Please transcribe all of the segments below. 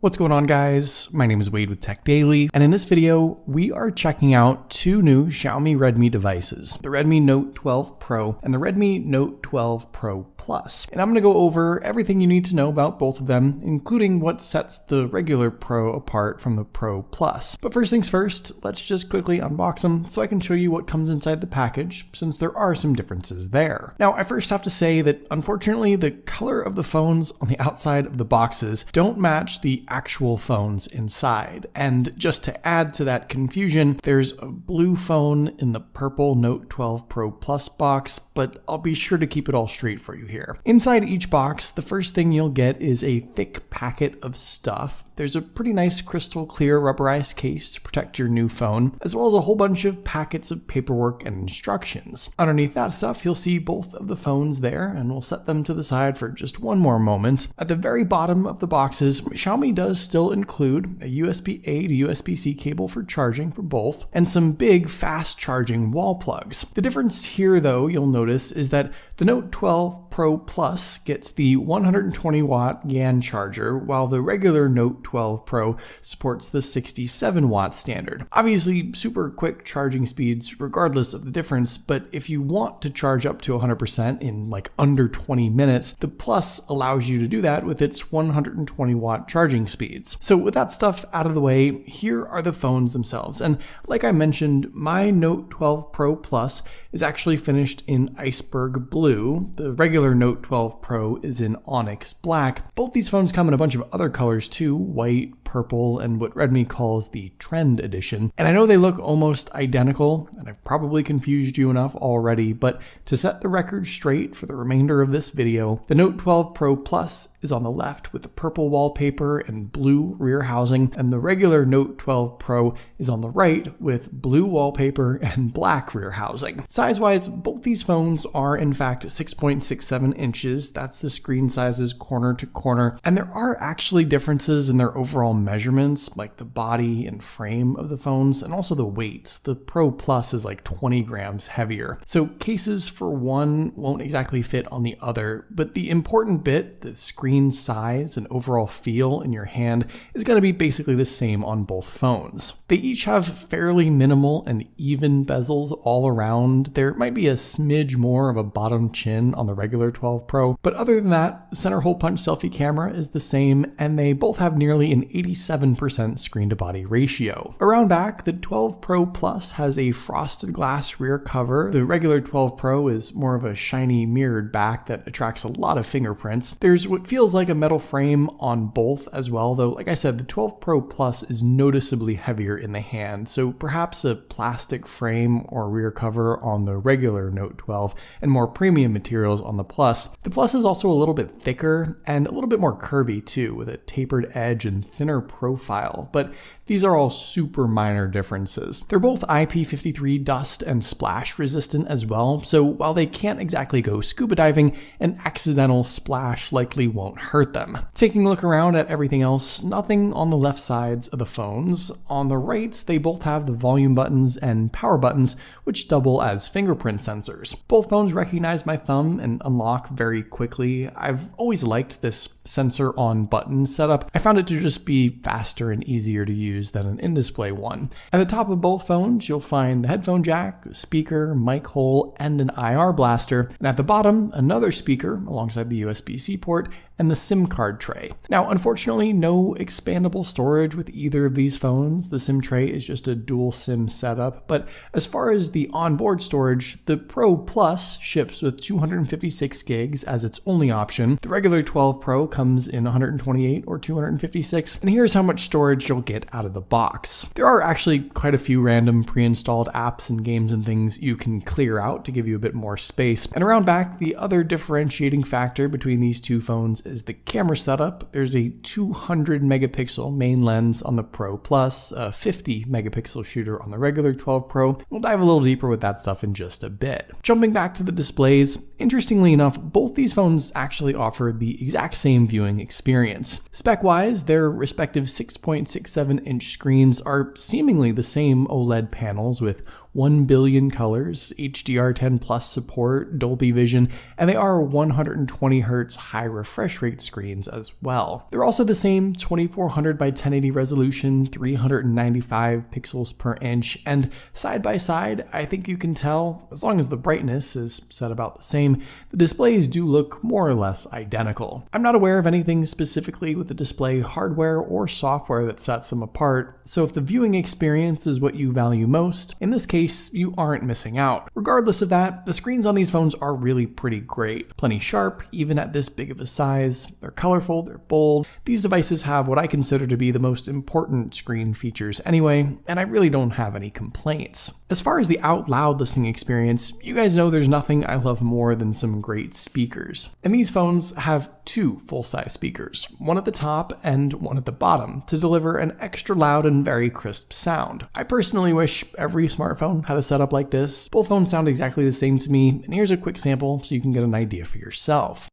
What's going on, guys? My name is Wade with Tech Daily, and in this video, we are checking out two new Xiaomi Redmi devices, the Redmi Note 12 Pro and the Redmi Note 12 Pro Plus. And I'm going to go over everything you need to know about both of them, including what sets the regular Pro apart from the Pro Plus. But first things first, let's just quickly unbox them so I can show you what comes inside the package, since there are some differences there. Now, I first have to say that unfortunately, the color of the phones on the outside of the boxes don't match the actual phones inside. And just to add to that confusion, there's a blue phone in the purple Note 12 Pro Plus box, but I'll be sure to keep it all straight for you here. Inside each box, the first thing you'll get is a thick packet of stuff. There's a pretty nice crystal clear rubberized case to protect your new phone, as well as a whole bunch of packets of paperwork and instructions. Underneath that stuff, you'll see both of the phones there, and we'll set them to the side for just one more moment. At the very bottom of the boxes, Xiaomi does still include a USB-A to USB-C cable for charging for both, and some big fast charging wall plugs. The difference here, though, you'll notice, is that the Note 12 Pro Plus gets the 120 watt GAN charger, while the regular Note 12 Pro supports the 67 watt standard. Obviously, super quick charging speeds regardless of the difference, but if you want to charge up to 100% in like under 20 minutes, the Plus allows you to do that with its 120 watt charging speeds. So with that stuff out of the way, here are the phones themselves. And like I mentioned, my Note 12 Pro Plus is actually finished in iceberg blue. The regular Note 12 Pro is in onyx black. Both these phones come in a bunch of other colors too, white, purple, and what Redmi calls the Trend Edition. And I know they look almost identical, and I've probably confused you enough already, but to set the record straight for the remainder of this video, the Note 12 Pro Plus is on the left with the purple wallpaper and blue rear housing, and the regular Note 12 Pro is on the right with blue wallpaper and black rear housing. Size-wise, both these phones are in fact 6.67 inches. That's the screen sizes corner to corner, and there are actually differences in their overall measurements, like the body and frame of the phones, and also the weights. The Pro Plus is like 20 grams heavier. So cases for one won't exactly fit on the other, but the important bit, the screen size and overall feel in your hand, is going to be basically the same on both phones. They each have fairly minimal and even bezels all around. There might be a smidge more of a bottom chin on the regular 12 Pro, but other than that, the center hole punch selfie camera is the same, and they both have nearly an 87% screen to body ratio. Around back, the 12 Pro Plus has a frosted glass rear cover. The regular 12 Pro is more of a shiny mirrored back that attracts a lot of fingerprints. There's what feels like a metal frame on both as well, though like I said, the 12 Pro Plus is noticeably heavier in the hand, so perhaps a plastic frame or rear cover on the regular Note 12 and more premium materials on the Plus. The Plus is also a little bit thicker and a little bit more curvy too, with a tapered edge and thinner profile, but these are all super minor differences. They're both IP53 dust and splash resistant as well, so while they can't exactly go scuba diving, an accidental splash likely won't hurt them. Taking a look around at everything else, nothing on the left sides of the phones. On the right, they both have the volume buttons and power buttons, which double as fingerprint sensors. Both phones recognize my thumb and unlock very quickly. I've always liked this sensor on button setup. I found it to just be faster and easier to use than an in-display one. At the top of both phones, you'll find the headphone jack, speaker, mic hole, and an IR blaster. And at the bottom, another speaker alongside the USB-C port and the SIM card tray. Now, unfortunately, no expandable storage with either of these phones. The SIM tray is just a dual SIM setup, but as far as the onboard storage, the Pro Plus ships with 256 gigs as its only option. The regular 12 Pro comes in 128 or 256, and here's how much storage you'll get out of the box. There are actually quite a few random pre-installed apps and games and things you can clear out to give you a bit more space. And around back, the other differentiating factor between these two phones is the camera setup. There's a 200 megapixel main lens on the Pro Plus, a 50 megapixel shooter on the regular 12 Pro. We'll dive a little deeper with that stuff in just a bit. Jumping back to the displays, interestingly enough, both these phones actually offer the exact same viewing experience. Spec-wise, their respective 6.67-inch screens are seemingly the same OLED panels with 1 billion colors, HDR10 Plus support, Dolby Vision, and they are 120Hz high refresh rate screens as well. They're also the same 2400 by 1080 resolution, 395 pixels per inch, and side by side, I think you can tell, as long as the brightness is set about the same, the displays do look more or less identical. I'm not aware of anything specifically with the display hardware or software that sets them apart, so if the viewing experience is what you value most, in this case, you aren't missing out. Regardless of that, the screens on these phones are really pretty great. Plenty sharp, even at this big of a size. They're colorful, they're bold. These devices have what I consider to be the most important screen features anyway, and I really don't have any complaints. As far as the out loud listening experience, you guys know there's nothing I love more than some great speakers. And these phones have two full-size speakers, one at the top and one at the bottom, to deliver an extra loud and very crisp sound. I personally wish every smartphone had a setup like this. Both phones sound exactly the same to me, and here's a quick sample so you can get an idea for yourself.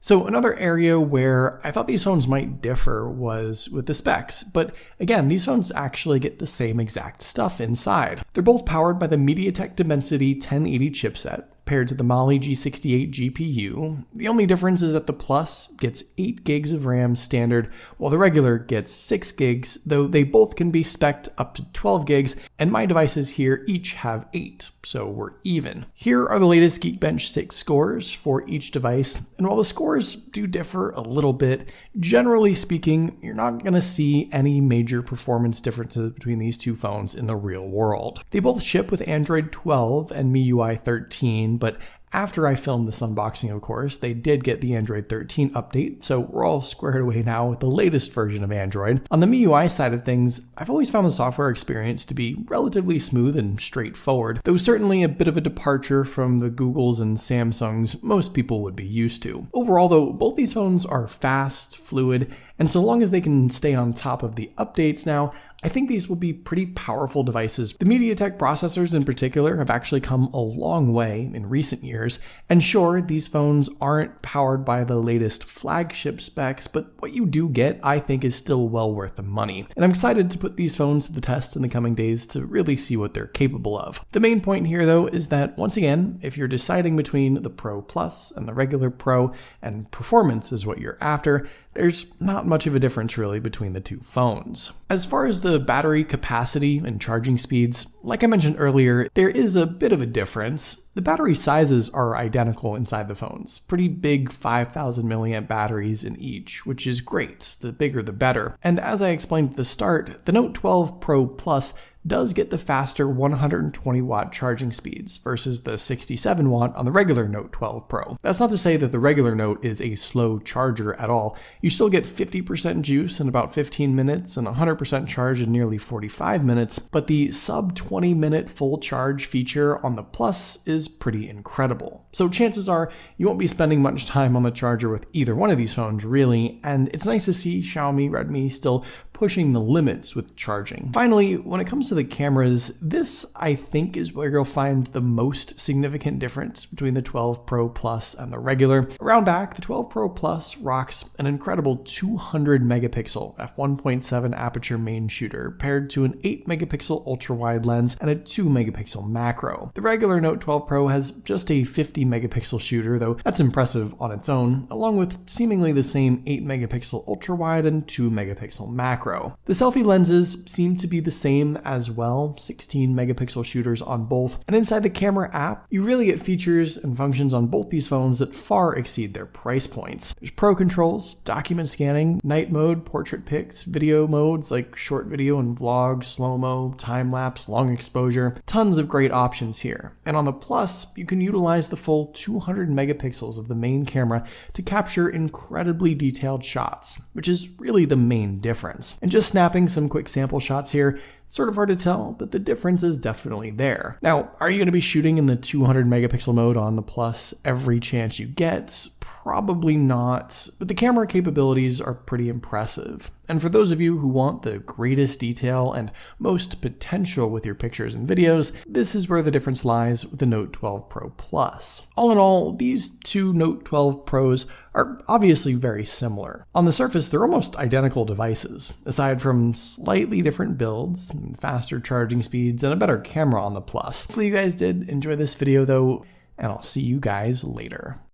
So another area where I thought these phones might differ was with the specs, but again, these phones actually get the same exact stuff inside. They're both powered by the MediaTek Dimensity 1080 chipset, paired to the Mali G68 GPU. The only difference is that the Plus gets 8 gigs of RAM standard, while the regular gets 6 gigs, though they both can be spec'd up to 12 gigs, and my devices here each have 8, so we're even. Here are the latest Geekbench 6 scores for each device, and while the scores do differ a little bit, generally speaking, you're not going to see any major performance differences between these two phones in the real world. They both ship with Android 12 and MIUI 13, but after I filmed this unboxing, of course, they did get the Android 13 update, so we're all squared away now with the latest version of Android. On the MIUI side of things, I've always found the software experience to be relatively smooth and straightforward, though certainly a bit of a departure from the Googles and Samsungs most people would be used to. Overall though, both these phones are fast, fluid, and so long as they can stay on top of the updates now, I think these will be pretty powerful devices. The MediaTek processors in particular have actually come a long way in recent years, and sure, these phones aren't powered by the latest flagship specs, but what you do get, I think, is still well worth the money. And I'm excited to put these phones to the test in the coming days to really see what they're capable of. The main point here though is that, once again, if you're deciding between the Pro Plus and the regular Pro, and performance is what you're after, there's not much of a difference really between the two phones. As far as the battery capacity and charging speeds, like I mentioned earlier, there is a bit of a difference. The battery sizes are identical inside the phones. Pretty big 5000 milliamp batteries in each, which is great. The bigger the better. And as I explained at the start, the Note 12 Pro Plus does get the faster 120 watt charging speeds versus the 67 watt on the regular Note 12 Pro. That's not to say that the regular Note is a slow charger at all. You still get 50% juice in about 15 minutes and 100% charge in nearly 45 minutes, but the sub 20 minute full charge feature on the Plus is pretty incredible. So chances are you won't be spending much time on the charger with either one of these phones really, and it's nice to see Xiaomi, Redmi still pushing the limits with charging. Finally, when it comes to the cameras, this I think is where you'll find the most significant difference between the 12 Pro Plus and the regular. Around back, the 12 Pro Plus rocks an incredible 200 megapixel f1.7 aperture main shooter paired to an 8 megapixel ultra wide lens and a 2 megapixel macro. The regular Note 12 Pro has just a 50 megapixel shooter, though that's impressive on its own, along with seemingly the same 8 megapixel ultra wide and 2 megapixel macro. The selfie lenses seem to be the same as well, 16 megapixel shooters on both, and inside the camera app, you really get features and functions on both these phones that far exceed their price points. There's pro controls, document scanning, night mode, portrait pics, video modes like short video and vlog, slow-mo, time-lapse, long exposure, tons of great options here. And on the Plus, you can utilize the full 200 megapixels of the main camera to capture incredibly detailed shots, which is really the main difference. And just snapping some quick sample shots here, it's sort of hard to tell, but the difference is definitely there. Now, are you going to be shooting in the 200 megapixel mode on the Plus every chance you get? probably not, but the camera capabilities are pretty impressive. And for those of you who want the greatest detail and most potential with your pictures and videos, this is where the difference lies with the Note 12 Pro Plus. All in all, these two Note 12 Pros are obviously very similar. On the surface, they're almost identical devices, aside from slightly different builds, faster charging speeds, and a better camera on the Plus. Hopefully you guys did enjoy this video though, and I'll see you guys later.